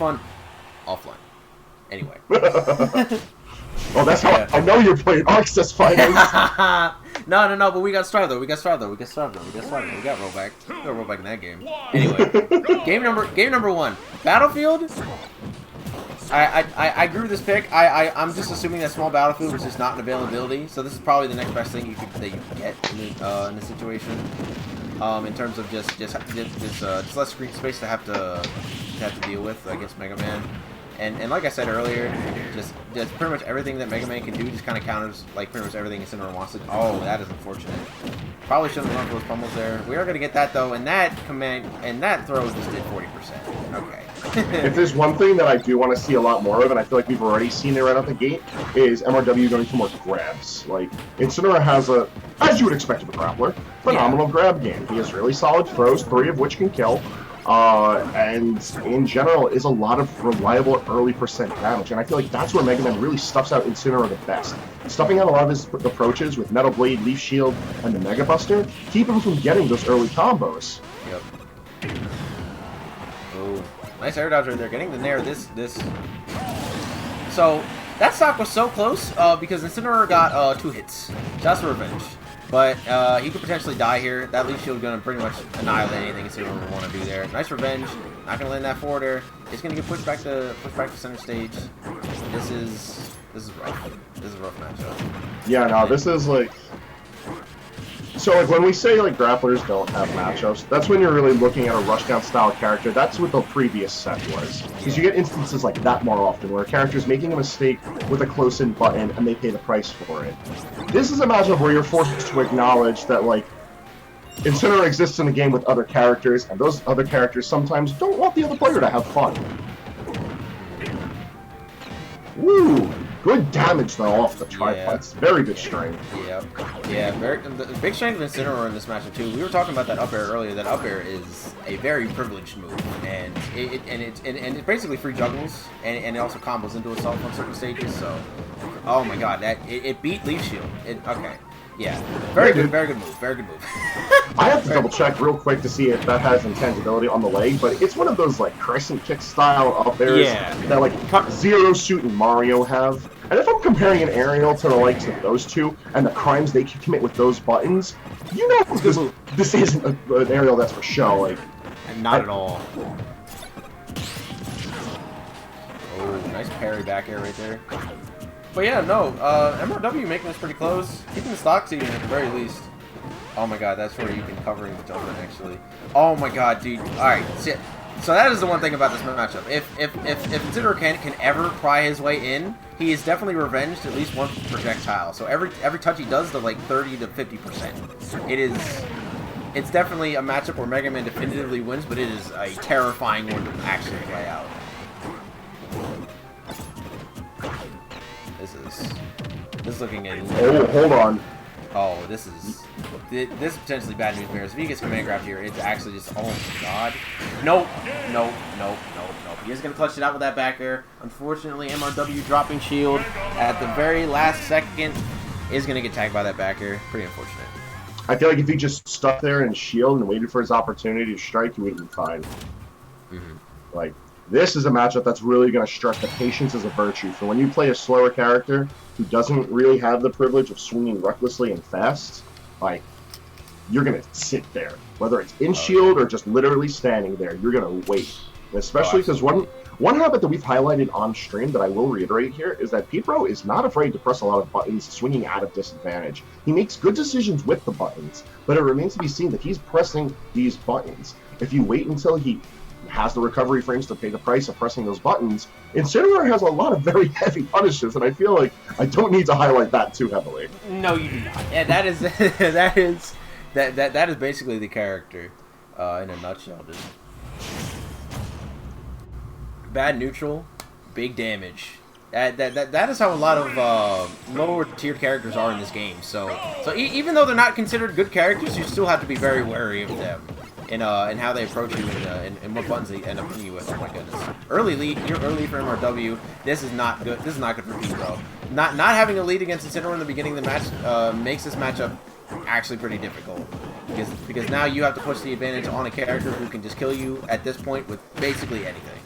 fun offline. Anyway. Well, that's how I know you're playing Access Finals. No, but we got started though. We got rollback. We got rollback in that game. Anyway, game number 1. Battlefield. I grew this pick. I'm just assuming that small battlefield was just not in availability. So this is probably the next best thing that you can get in this situation. In terms of just less screen space to have to deal with against Mega Man. And like I said earlier, just pretty much everything that Mega Man can do just kind of counters like pretty much everything Incineroar wants to. Oh, that is unfortunate. Probably shouldn't have run for those pummels there. We are gonna get that though, and that throw just did 40%. Okay. If there's one thing that I do want to see a lot more of, and I feel like we've already seen it right out the gate, is MRW going to more grabs. Like, Incineroar has a, as you would expect of a grappler, phenomenal grab game. He has really solid throws, 3 of which can kill. And in general is a lot of reliable early percent damage, and I feel like that's where Mega Man really stuffs out Incineroar the best. Stuffing out a lot of his approaches with Metal Blade, Leaf Shield, and the Mega Buster keep him from getting those early combos. Yep. Oh, nice air dodge right there, getting the nair. This. So that stock was so close because Incineroar got 2 hits. Just revenge. But he could potentially die here. That Leaf Shield going to pretty much annihilate anything Incineroar would want to do there. Nice revenge. Not going to land that forward air. It's going to get pushed back to center stage. This is rough. This is a rough matchup. Yeah, no, this is like. So like when we say like grapplers don't have matchups, that's when you're really looking at a rushdown style character. That's what the previous set was. Because you get instances like that more often, where a character's making a mistake with a close-in button and they pay the price for it. This is a matchup where you're forced to acknowledge that like Incineroar exists in the game with other characters, and those other characters sometimes don't want the other player to have fun. Woo! Good damage though off the tripods. Yeah. Very good strength. Yep. Yeah, the big strength of Incineroar in this matchup too. We were talking about that up air earlier. That up air is a very privileged move, and it basically free juggles, and it also combos into itself on certain stages. So, oh my god, it beat Leaf Shield. Okay. Yeah, very good move. Very good move. I have to double check real quick to see if that has intangibility on the leg, but it's one of those like crescent kick style up airs that like Zero Suit and Mario have. And if I'm comparing an aerial to the likes of those two and the crimes they can commit with those buttons, you know this isn't an aerial that's for show. Like, not at all. Oh, nice parry back air right there. But yeah, no, MRW making this pretty close. Keeping the stocks even at the very least. Oh my god, that's where you can covering the jump actually. Oh my god, dude. Alright, so that is the one thing about this matchup. If Incineroar can ever pry his way in, he is definitely revenged at least one projectile. So every touch he does to like 30 to 50%. It's definitely a matchup where Mega Man definitively wins, but it is a terrifying one to actually play out. This is looking at. Oh, hold on. Oh, this is potentially bad news bears. If he gets command grabbed here, it's actually just, oh my god. Nope. He is gonna clutch it out with that back air. Unfortunately, MRW dropping shield at the very last second is gonna get tagged by that back air. Pretty unfortunate. I feel like if he just stuck there and shield and waited for his opportunity to strike, he would have been fine. Like, this is a matchup that's really going to stress that patience is a virtue. For when you play a slower character who doesn't really have the privilege of swinging recklessly and fast, like, you're going to sit there. Whether it's in shield or just literally standing there, you're going to wait. And especially because one habit that we've highlighted on stream that I will reiterate here is that petebr0 is not afraid to press a lot of buttons swinging out of disadvantage. He makes good decisions with the buttons, but it remains to be seen that he's pressing these buttons. If you wait until he has the recovery frames to pay the price of pressing those buttons, Incineroar has a lot of very heavy punishes, and I feel like I don't need to highlight that too heavily. No, you do not. Yeah, that is basically the character in a nutshell, dude. Bad neutral, big damage. That is how a lot of lower tiered characters are in this game. So even though they're not considered good characters, you still have to be very wary of them. In how they approach you and what buttons they end up hitting you with. Oh my goodness! Early lead, you're early for MRW. This is not good. This is not good for petebr0. Not having a lead against Incineroar in the beginning of the match makes this matchup actually pretty difficult because now you have to push the advantage on a character who can just kill you at this point with basically anything.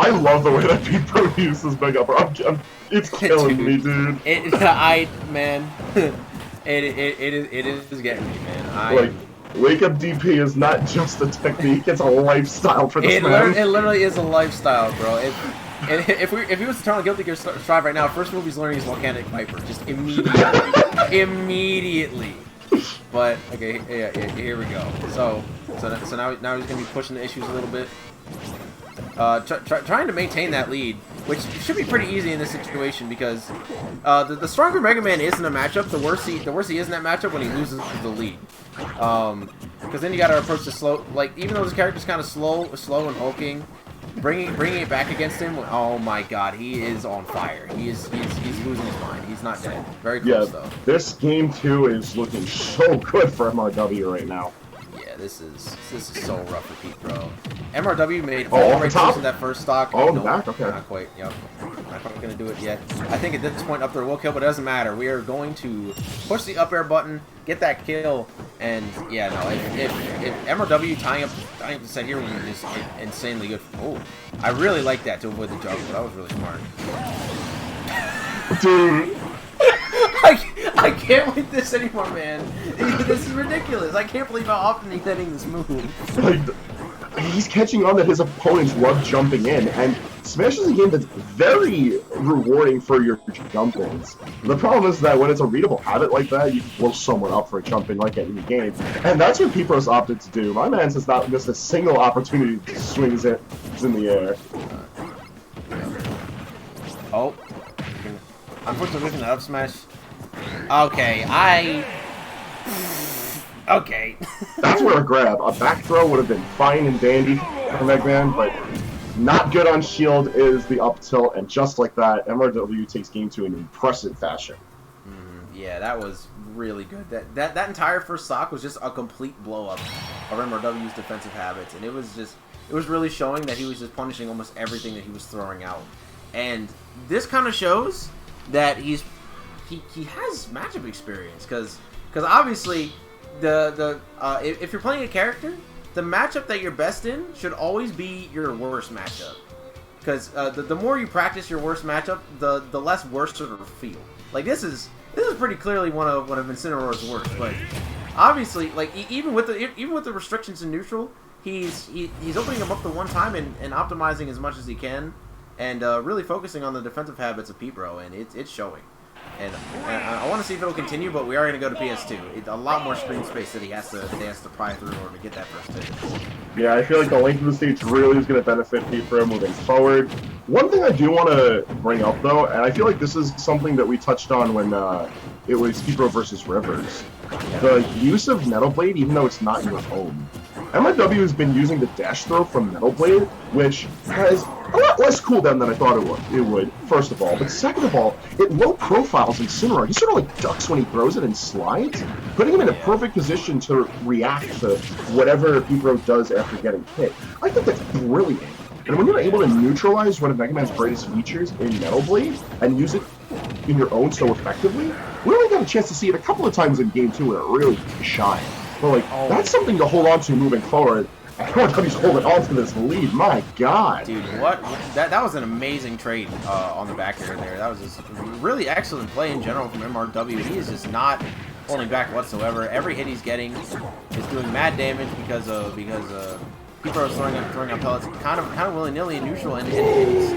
I love the way that petebr0 uses Mega Bro. It's killing me, dude. Man, it is getting me, man. Like, wake up DP is not just a technique; it's a lifestyle for this man. It literally is a lifestyle, bro. If he was to turn on Guilty Gear Strive right now, first move he's learning is Volcanic Viper, just immediately. But okay, yeah, here we go. So now he's gonna be pushing the issues a little bit. Trying to maintain that lead, which should be pretty easy in this situation because the stronger Mega Man is in a matchup, the worse he is in that matchup when he loses the lead. Because then you gotta approach the slow, like even though this character's kind of slow and hulking, bringing it back against him. Oh my God, he is on fire. He's losing his mind. He's not dead. Very close though. This game too is looking so good for MRW right now. Yeah, this is so rough for petebr0. MRW made all right close to that first stock. Oh, in the back? Okay. Not quite. Yep. Not quite going to do it yet. I think at this point up there will kill, but it doesn't matter. We are going to push the up air button, get that kill, and yeah, no. If MRW tying up the set here would be just insanely good. Oh, I really like that to avoid the juggle. That was really smart. Dude. I can't win this anymore, man. This is ridiculous. I can't believe how often he's hitting this move. Like, he's catching on that his opponents love jumping in, and Smash is a game that's very rewarding for your jump-ins. The problem is that when it's a readable habit like that, you blow someone up for jumping like at any game, and that's what petebr0's opted to do. My man's has not missed a single opportunity to swing it in the air. Oh. Unfortunately, losing that up smash. Okay, okay. That's where a grab. A back throw would have been fine and dandy for Mega Man, but not good on shield is the up tilt, and just like that, MRW takes game 2 in impressive fashion. Yeah, that was really good. That entire first stock was just a complete blow up of MRW's defensive habits, and it was really showing that he was just punishing almost everything that he was throwing out. And this kind of shows that he has matchup experience, because obviously if you're playing a character, the matchup that you're best in should always be your worst matchup, because the more you practice your worst matchup, the less worse it'll feel. Like this is pretty clearly one of Incineroar's worst, but obviously, like even with the restrictions in neutral, he's opening them up the one time and optimizing as much as he can, and really focusing on the defensive habits of petebr0, and it's showing. And I want to see if it'll continue, but we are going to go to PS2. It's a lot more screen space that he has to pry through in order to get that first hit. Yeah, I feel like the length of the stage really is going to benefit petebr0 moving forward. One thing I do want to bring up, though, and I feel like this is something that we touched on when it was petebr0 versus Rivers. The use of Metal Blade, even though it's not your home. MRW has been using the dash throw from Metal Blade, which has a lot less cooldown than I thought it would, first of all. But second of all, it low profiles Incineroar. He sort of like ducks when he throws it and slides, putting him in a perfect position to react to whatever petebr0 does after getting hit. I think that's brilliant. And when you're able to neutralize one of Mega Man's greatest features in Metal Blade and use it in your own so effectively, we only got a chance to see it a couple of times in Game 2 where it really shined. But like, that's something to hold on to moving forward. MRW's holding on to this lead. My God, dude, what? That was an amazing trade on the back air there. That was just really excellent play in general from MRW. He is just not holding back whatsoever. Every hit he's getting is doing mad damage because people are throwing out pellets kind of willy nilly in neutral, and it's,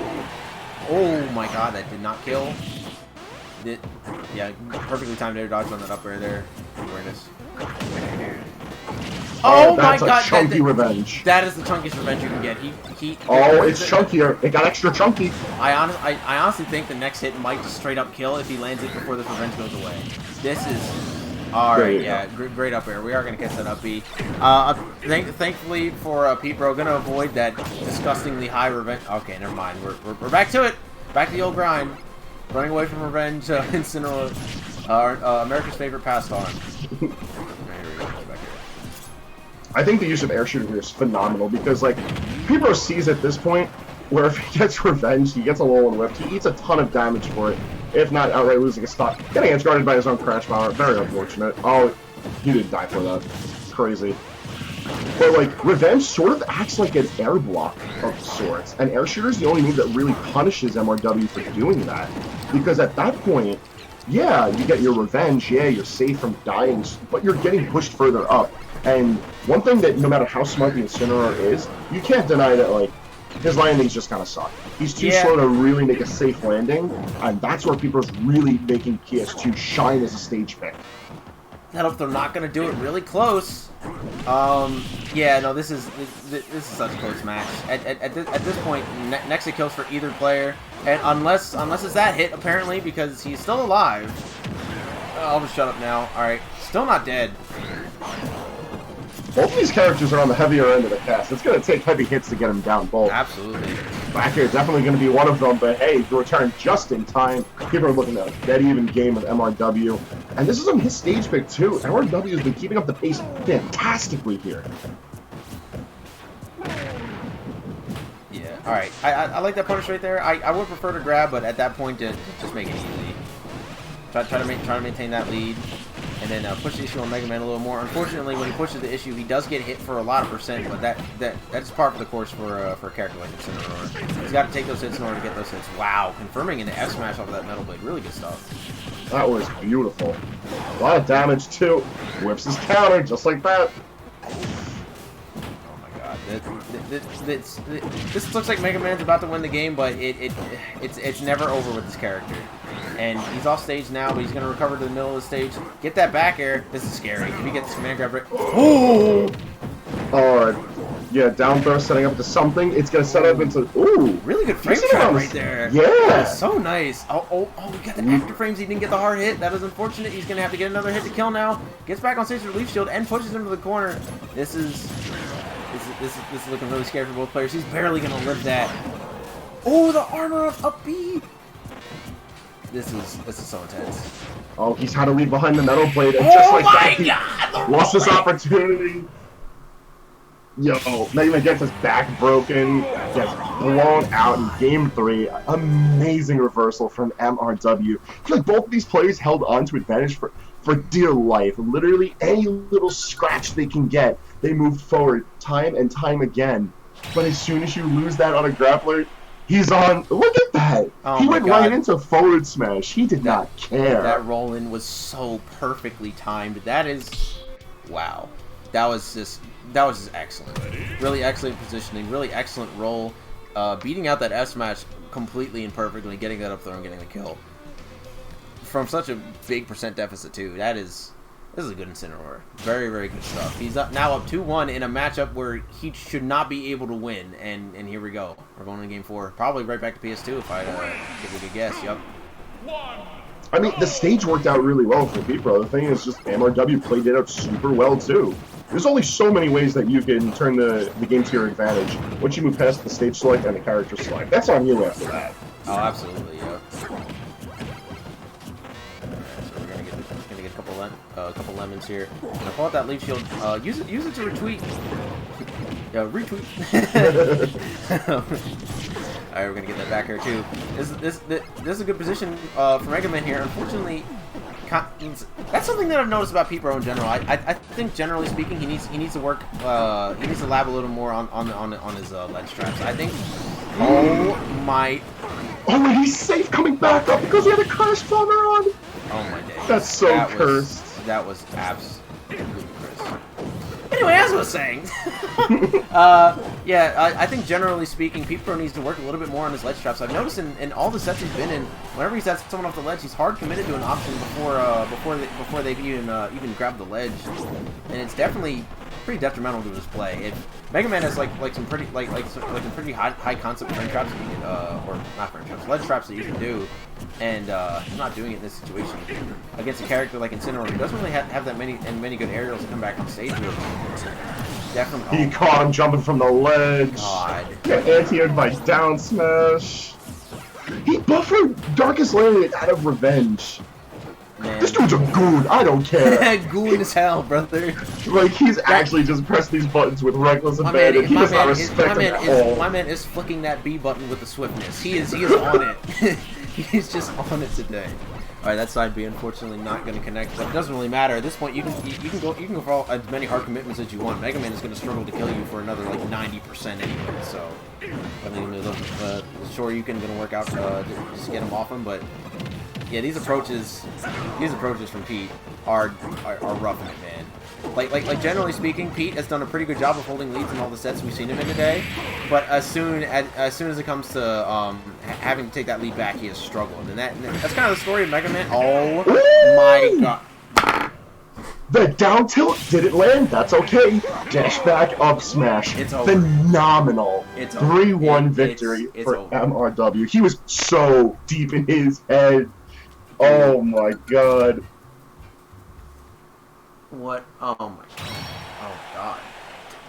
oh my God, that did not kill. Yeah, perfectly timed air dodge on that up air there. Awareness. Oh my God! That's a chunky revenge. That is the chunkiest revenge you can get. It's chunkier. It got extra chunky. I honestly think the next hit might just straight up kill if he lands it before this revenge goes away. This is alright. Yeah, great up air. We are gonna catch that up B. Thankfully for petebr0, gonna avoid that disgustingly high revenge. Okay, never mind. We're back to it. Back to the old grind. Running away from revenge. Incineroar, America's favorite pastime. I think the use of air shooting here is phenomenal because, like, petebr0 sees at this point where if he gets revenge, he gets a lull and whipped, he eats a ton of damage for it, if not outright losing a stock. Getting edge guarded by his own crash power, very unfortunate. Oh, he didn't die for that. Crazy. But like Revenge sort of acts like an air block of sorts, and Air Shooter is the only move that really punishes MRW for doing that, because at that point, yeah, you get your revenge, yeah, you're safe from dying, but you're getting pushed further up. And one thing that no matter how smart the Incineroar is, you can't deny that like his landings just kind of suck. He's too slow to really make a safe landing, and that's where people are really making PS2 shine as a stage pick. I hope they're not going to do it really close. Yeah, no, this is such a close match. At this point, next kills for either player, and unless it's that hit apparently because he's still alive. I'll just shut up now. All right, still not dead. Both of these characters are on the heavier end of the cast. It's going to take heavy hits to get them down both. Absolutely. Back here, definitely going to be one of them, but hey, the return just in time. People are looking at a dead even game with MRW. And this is on his stage pick too. MRW has been keeping up the pace fantastically here. Yeah, alright. I like that punish right there. I would prefer to grab, but at that point, just make it easy. Try to maintain that lead. And then push the issue on Mega Man a little more. Unfortunately, when he pushes the issue, he does get hit for a lot of percent, but that's par for the course for a character like Incineroar. He's got to take those hits in order to get those hits. Wow, confirming an F smash off of that Metal Blade. Really good stuff. That was beautiful. A lot of damage, too. Whips his counter, just like that. Oh my god. This looks like Mega Man's about to win the game, but it's never over with this character. And he's off stage now, but he's going to recover to the middle of the stage. Get that back air. This is scary. If he gets this command grab right... Oh! Alright. Yeah, down throw setting up to something. It's going to set up into... Ooh! Really good frame trap right there. Yeah! So nice. Oh, we got the after frames. He didn't get the hard hit. That is unfortunate. He's going to have to get another hit to kill now. Gets back on stage with Relief Shield and pushes him to the corner. This is looking really scary for both players. He's barely going to live that. Oh, the armor of up B! This is so intense. Oh, he's had to leave behind the Metal Blade, and just like that, he lost this opportunity. Yo, Mega Man gets his back broken, gets blown out in Game 3. Amazing reversal from MRW. I feel like both of these players held on to advantage for dear life. Literally any little scratch they can get, they moved forward time and time again. But as soon as you lose that on a grappler, he's on. Look at that! Oh He went right into forward smash. He did not care. That roll-in was so perfectly timed. That is, wow. That was just excellent. Really excellent positioning. Really excellent roll. Beating out that F smash completely and perfectly, getting that up throw and getting the kill from such a big percent deficit too. This is a good Incineroar. Very, very good stuff. He's now up 2-1 in a matchup where he should not be able to win. And here we go. We're going to Game 4. Probably right back to PS2 if I give a good guess. Yep. I mean, the stage worked out really well for petebr0. The thing is just MRW played it out super well, too. There's only so many ways that you can turn the game to your advantage. Once you move past the stage select and the character select. That's on you after that. Oh, absolutely, yep. A couple lemons here. I'm gonna pull out that leaf shield. Use it to retweet. Yeah, retweet. Alright, we're gonna get that back here too. This is a good position for Mega Man here. Unfortunately, that's something that I've noticed about petebr0 in general. I think generally speaking, he needs to work. He needs to lab a little more on his ledge traps. I think. Oh my. Oh, and he's safe coming back up because he had a curse bomber on. Oh my day. That's so cursed. That was absolutely cursed. Anyway, as I was saying, yeah, I think generally speaking, petebr0 needs to work a little bit more on his ledge traps. I've noticed in all the sets he's been in, whenever he's had someone off the ledge, he's hard committed to an option before they've even grabbed the ledge, and it's definitely pretty detrimental to his play. Mega Man has like some pretty some pretty high concept frame traps that you can, or not frame traps, ledge traps that you can do, and he's not doing it in this situation against a character like Incineroar who doesn't really have that many good aerials to come back on stage with. Definitely. He caught him jumping from the ledge. God. Got anti-aired by down smash. He buffered Darkest Lariat out of revenge. Man. This dude's a goon. I don't care. Goon as hell, brother. Like, he's actually just pressed these buttons with reckless abandon. He does not respect them at all. My man is flicking that B button with the swiftness. He is on it. He's just on it today. Alright, that side B unfortunately not going to connect, but it doesn't really matter. At this point, you can go for all, as many hard commitments as you want. Mega Man is going to struggle to kill you for another like 90% anyway. So I think the sure you can work out to just get him off him. But yeah, these approaches from Pete are roughing it, man. Like generally speaking, Pete has done a pretty good job of holding leads in all the sets we've seen him in today. But as soon as it comes to having to take that lead back, he has struggled, and that's kind of the story of Mega Man. Oh my god! The down tilt didn't land. That's okay. Dash back up smash. It's over. Phenomenal. It's over. 3-1 victory for over. MRW. He was so deep in his head. Oh my god. What? Oh my god. Oh god.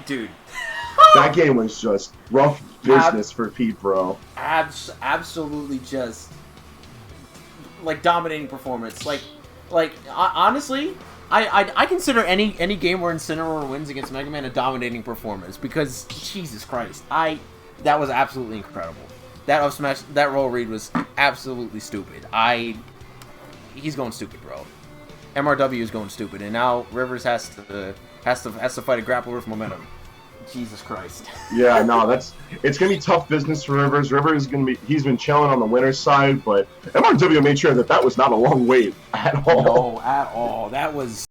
Dude. That game was just rough business for Pete, bro. Absolutely just like dominating performance. Honestly, I consider any game where Incineroar wins against Mega Man a dominating performance because Jesus Christ, that was absolutely incredible. That up smash, that roll read was absolutely stupid. He's going stupid, bro. MRW is going stupid, and now Rivers has to fight a grappler with momentum. Jesus Christ. Yeah, no, it's gonna be tough business for Rivers. He's been chilling on the winner's side, but MRW made sure that was not a long wait at all. No, at all. That was